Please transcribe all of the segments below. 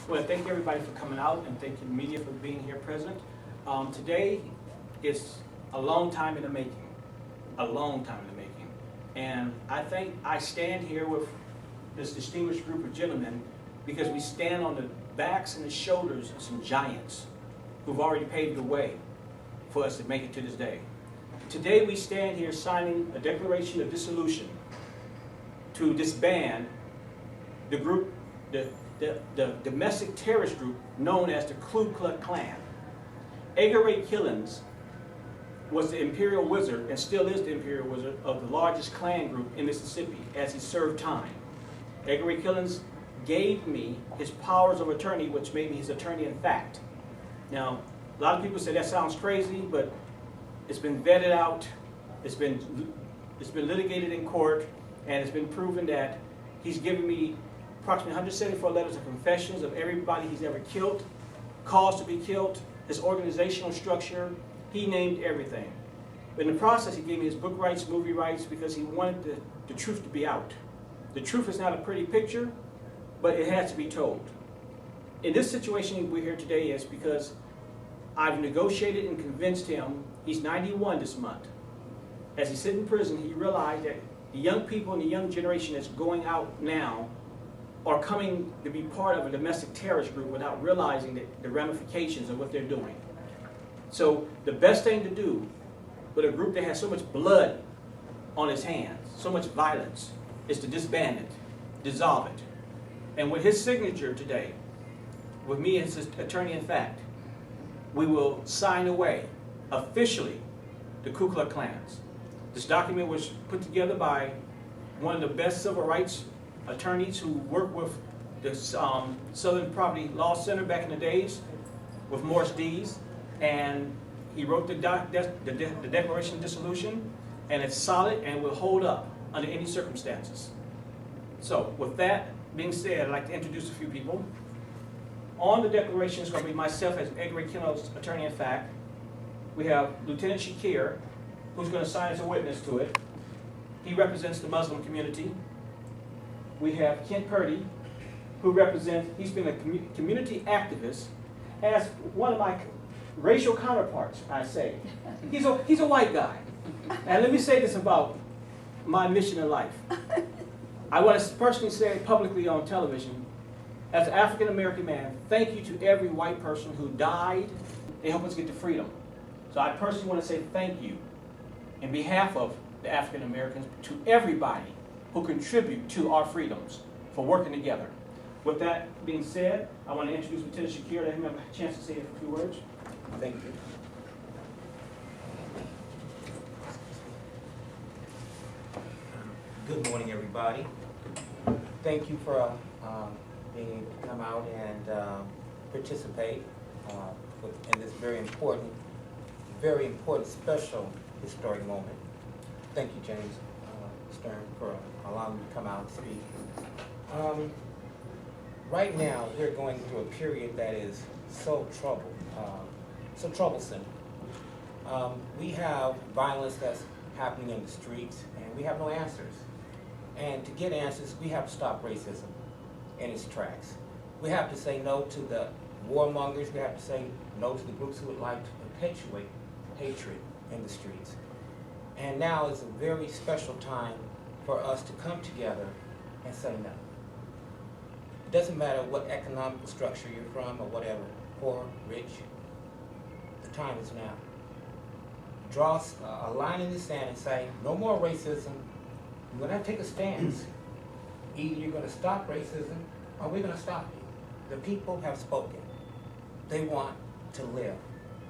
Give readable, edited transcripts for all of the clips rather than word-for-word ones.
I want to thank everybody for coming out and thank the media for being here present. Today is a long time in the making, a long time in the making. And I think I stand here with this distinguished group of gentlemen because we stand on the backs and the shoulders of some giants who've already paved the way for us to make it to this day. Today we stand here signing a declaration of dissolution to disband the group, the domestic terrorist group known as the Klux Klan. Edgar Ray Killen was the imperial wizard and still is the imperial wizard of the largest Klan group in Mississippi as he served time. Edgar Ray Killen gave me his powers of attorney, which made me his attorney in fact. Now, a lot of people say that sounds crazy, but it's been vetted out, it's been litigated in court, and it's been proven that he's given me approximately 174 letters of confessions of everybody he's ever killed, caused to be killed, his organizational structure. He named everything. But in the process, he gave me his book rights, movie rights, because he wanted the truth to be out. The truth is not a pretty picture, but it has to be told. In this situation we're here today is because I've negotiated and convinced him. He's 91 this month. As he sits in prison, he realized that the young people and the young generation that's going out now are coming to be part of a domestic terrorist group without realizing the ramifications of what they're doing. So the best thing to do with a group that has so much blood on its hands, so much violence, is to disband it, dissolve it. And with his signature today, with me as his attorney in fact, we will sign away officially the Ku Klux Klans. This document was put together by one of the best civil rights attorneys who worked with the Southern Poverty Law Center back in the days with Morris Dees, and he wrote the Declaration of Dissolution, and it's solid and will hold up under any circumstances. So with that being said, I'd like to introduce a few people. On the declaration is going to be myself as Edgar Ray Killen's attorney in fact. We have Lieutenant Shakir, who's going to sign as a witness to it. He represents the Muslim community. We have Kent Purdy, who represents, he's been a community activist, as one of my racial counterparts, I say. He's a white guy. And let me say this about my mission in life. I want to personally say it publicly on television, as an African American man, thank you to every white person who died. They helped us get to freedom. So I personally want to say thank you in behalf of the African Americans to everybody who contribute to our freedoms for working together. With that being said, I want to introduce Lieutenant Shakir, let him have a chance to say a few words. Thank you. Good morning, everybody. Thank you for being able to come out and participate in this very important, special, historic moment. Thank you, James Stern, for allowing me to come out and speak. Right now, we're going through a period that is so troublesome. We have violence that's happening in the streets, and we have no answers. And to get answers, we have to stop racism in its tracks. We have to say no to the warmongers. We have to say no to the groups who would like to perpetuate hatred in the streets. And now is a very special time for us to come together and say no. It doesn't matter what economic structure you're from or whatever, poor, rich, the time is now. Draw a line in the sand and say, no more racism. You're going to take a stance. Either you're going to stop racism or we're going to stop you. The people have spoken. They want to live.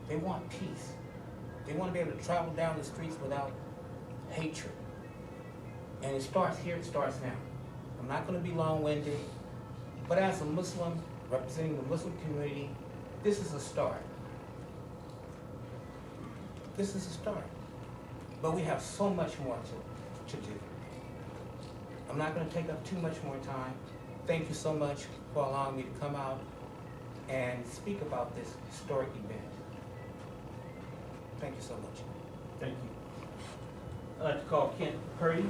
They want peace. They want to be able to travel down the streets without hatred. And it starts here, it starts now. I'm not going to be long-winded, but as a Muslim representing the Muslim community, this is a start. This is a start. But we have so much more to do. I'm not going to take up too much more time. Thank you so much for allowing me to come out and speak about this historic event. Thank you so much. Thank you. I'd like to call Kent Purdy.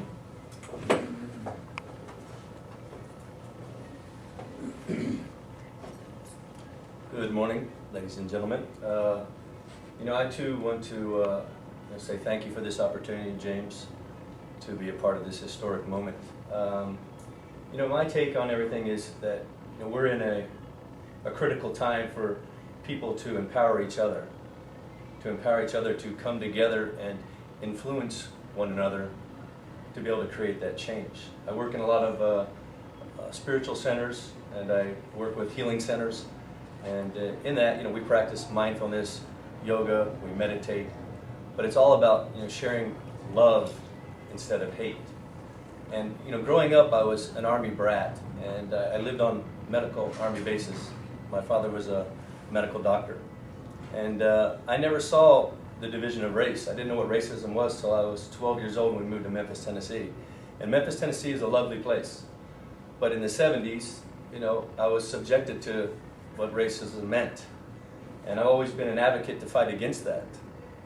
good morning, ladies and gentlemen. I too want to say thank you for this opportunity, James, to be a part of this historic moment. My take on everything is that we're in a critical time for people to empower each other to come together and influence one another to be able to create that change. I work in a lot of spiritual centers, and I work with healing centers, and in that, we practice mindfulness, yoga, we meditate, but it's all about sharing love instead of hate. And growing up, I was an Army brat, and I lived on medical Army bases. My father was a medical doctor, and I never saw the division of race. I didn't know what racism was till I was 12 years old when we moved to Memphis, Tennessee. And Memphis, Tennessee is a lovely place. But in the 70s, I was subjected to what racism meant. And I've always been an advocate to fight against that.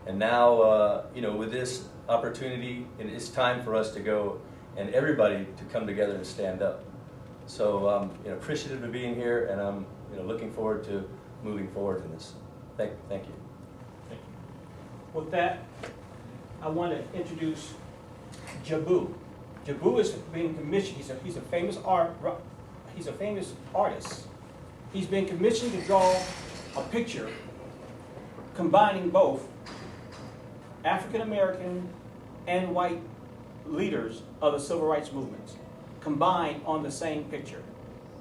And now, with this opportunity, it's time for us to go and everybody to come together and stand up. So I'm appreciative of being here, and I'm looking forward to moving forward in this. Thank you. With that, I want to introduce Jabu. Jabu is being commissioned. He's a famous artist. He's been commissioned to draw a picture combining both African American and white leaders of the civil rights movement combined on the same picture.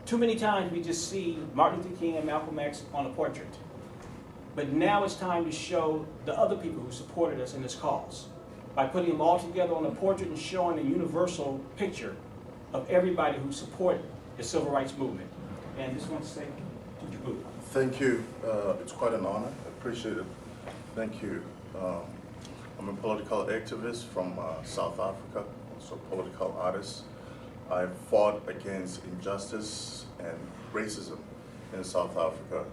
Too many times we just see Martin Luther King and Malcolm X on a portrait. But now it's time to show the other people who supported us in this cause by putting them all together on a portrait and showing a universal picture of everybody who supported the civil rights movement. And I just want to say to Jabu. Thank you. It's quite an honor. I appreciate it. Thank you. I'm a political activist from South Africa, also a political artist. I fought against injustice and racism in South Africa.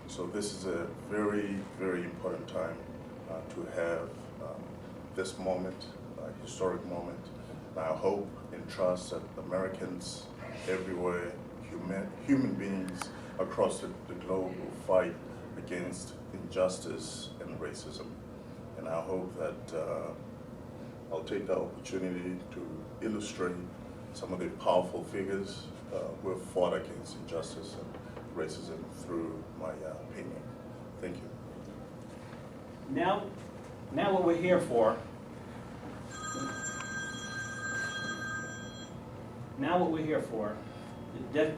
So this is a very, very important time to have this moment, a historic moment. And I hope and trust that Americans everywhere, human beings across the globe will fight against injustice and racism. And I hope that I'll take the opportunity to illustrate some of the powerful figures who have fought against injustice and racism through my painting. Thank you. Now what we're here for, the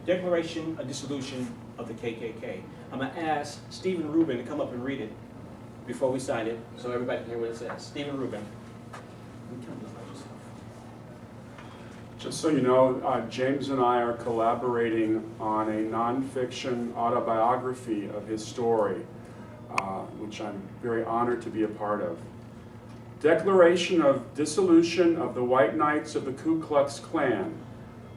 Declaration of Dissolution of the KKK. I'm going to ask Stephen Rubin to come up and read it before we sign it, so everybody can hear what it says. Stephen Rubin. Just so you know, James and I are collaborating on a nonfiction autobiography of his story, which I'm very honored to be a part of. Declaration of Dissolution of the White Knights of the Ku Klux Klan.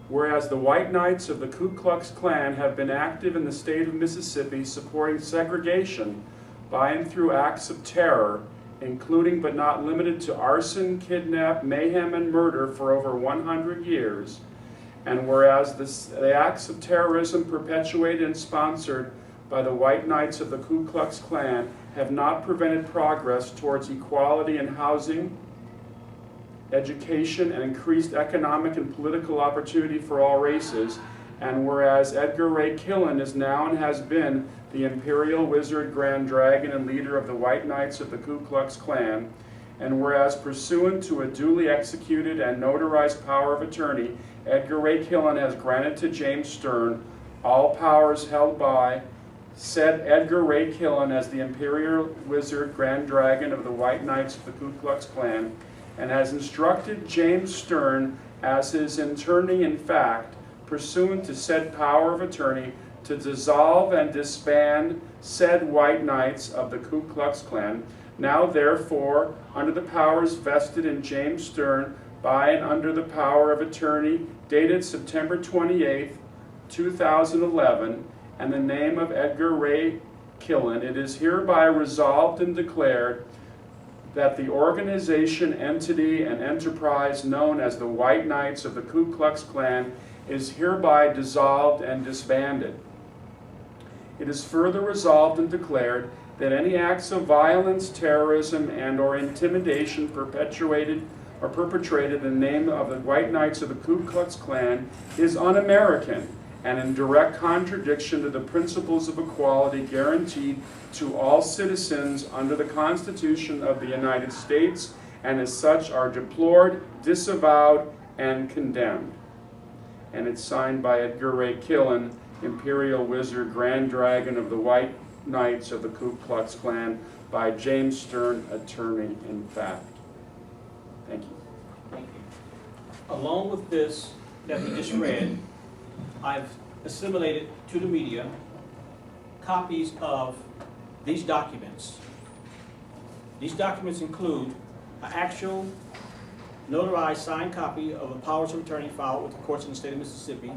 Whereas the White Knights of the Ku Klux Klan have been active in the state of Mississippi supporting segregation by and through acts of terror, including but not limited to arson, kidnap, mayhem, and murder for over 100 years, and whereas the acts of terrorism perpetuated and sponsored by the White Knights of the Ku Klux Klan have not prevented progress towards equality in housing, education, and increased economic and political opportunity for all races, and whereas Edgar Ray Killen is now and has been the Imperial Wizard, Grand Dragon, and leader of the White Knights of the Ku Klux Klan, and whereas pursuant to a duly executed and notarized power of attorney, Edgar Ray Killen has granted to James Stern all powers held by said Edgar Ray Killen as the Imperial Wizard, Grand Dragon of the White Knights of the Ku Klux Klan, and has instructed James Stern as his attorney in fact, pursuant to said power of attorney, to dissolve and disband said White Knights of the Ku Klux Klan. Now therefore, under the powers vested in James Stern by and under the power of attorney dated September 28, 2011, and the name of Edgar Ray Killen, it is hereby resolved and declared that the organization, entity, and enterprise known as the White Knights of the Ku Klux Klan is hereby dissolved and disbanded. It is further resolved and declared that any acts of violence, terrorism, and/or intimidation perpetrated in the name of the White Knights of the Ku Klux Klan is un-American and in direct contradiction to the principles of equality guaranteed to all citizens under the Constitution of the United States, and as such are deplored, disavowed, and condemned. And it's signed by Edgar Ray Killen, Imperial Wizard, Grand Dragon of the White Knights of the Ku Klux Klan, by James Stern, attorney in fact. Thank you. Thank you. Along with this that we just read, I've assimilated to the media copies of these documents. These documents include an actual notarized signed copy of a powers of attorney filed with the courts in the state of Mississippi,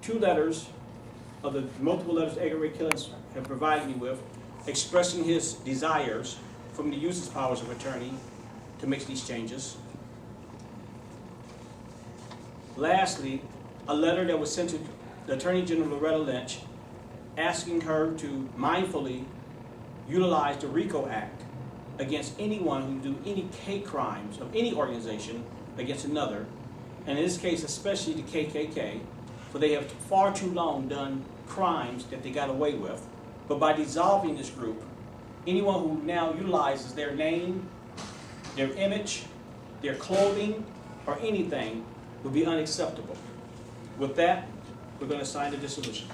2 letters of the multiple letters Edgar Ray Killen have provided me with, expressing his desires for me to use his powers of attorney to make these changes. Lastly, a letter that was sent to the Attorney General Loretta Lynch asking her to mindfully utilize the RICO Act against anyone who do any hate crimes of any organization against another, and in this case especially the KKK, for they have far too long done crimes that they got away with. But by dissolving this group, anyone who now utilizes their name, their image, their clothing, or anything would be unacceptable. With that, we're going to sign the dissolution.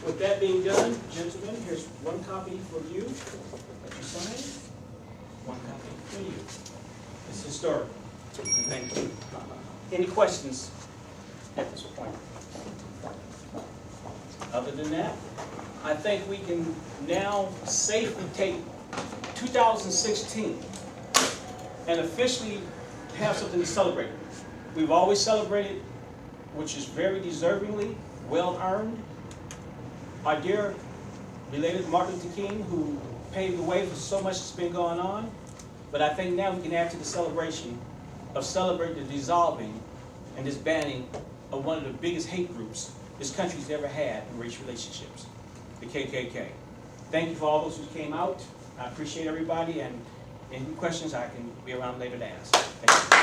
With that being done, gentlemen, here's one copy for you that you signed. One copy for you. It's historic. Thank you. Any questions at this point? Other than that, I think we can now safely take 2016 and officially have something to celebrate. We've always celebrated, which is very deservingly well-earned, our dear related Martin Luther King, who paved the way for so much that's been going on. But I think now we can add to the celebration of celebrating the dissolving and disbanding of one of the biggest hate groups this country's ever had in race relationships, the KKK. Thank you for all those who came out. I appreciate everybody, and any questions I can be around later to ask. Thank you.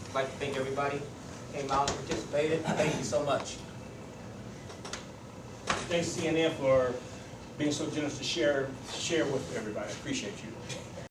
I'd like to thank everybody who came out and participated. Thank you so much. Thanks CNN for being so generous to share with everybody. I appreciate you.